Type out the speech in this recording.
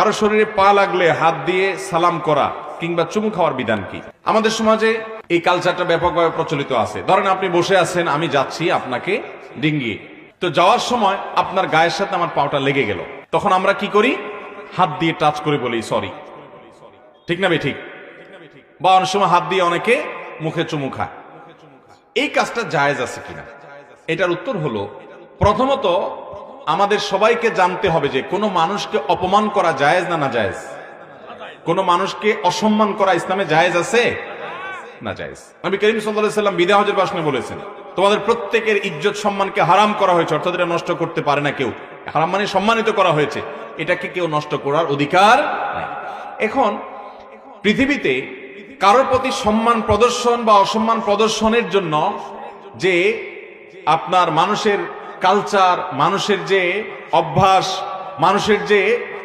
কারো শরীরে পা লাগলে হাত দিয়ে সালাম করা কিংবা চুমু খাওয়ার বিধান কি? আমাদের সমাজে এই কালচারটা ব্যাপকভাবে প্রচলিত আছে। ধরেন আপনি বসে আছেন, আমি যাচ্ছি আপনাকে ডিঙ্গিয়ে, তো যাওয়ার সময় আপনার গায়ের সাথে আমার পাওটা লেগে গেল, তখন আমরা কি করি? হাত দিয়ে টাচ করে বলি সরি। ঠিক না ঠিক? বা অনেক সময় হাত দিয়ে অনেকে মুখে চুমু খায়। এই কাজটা জায়েজ আছে কিনা? এটার উত্তর হলো, প্রথমত আমাদের সবাইকে জানতে হবে যে কোনো মানুষকে অপমান করা জায়েজ না জায়েজ? কোনো মানুষকে অসম্মান করা ইসলামে জায়েজ আছে না জায়েজ? নবী করিম সাল্লাল্লাহু আলাইহি ওয়াসাল্লাম বিদায় হজের ভাষণে বলেছেন, তোমাদের প্রত্যেকের ইজ্জত সম্মানকে হারাম করা হয়েছে, অর্থাৎ এটা নষ্ট করতে পারে না কেউ। হারাম মানে সম্মানিত করা হয়েছে, এটাকে কেউ নষ্ট করার অধিকার নাই। এখন পৃথিবীতে কারোর প্রতি সম্মান প্রদর্শন বা অসম্মান প্রদর্শনের জন্য যে আপনার মানুষের কালচার, মানুষের যে অভ্যাস, মানুষের যে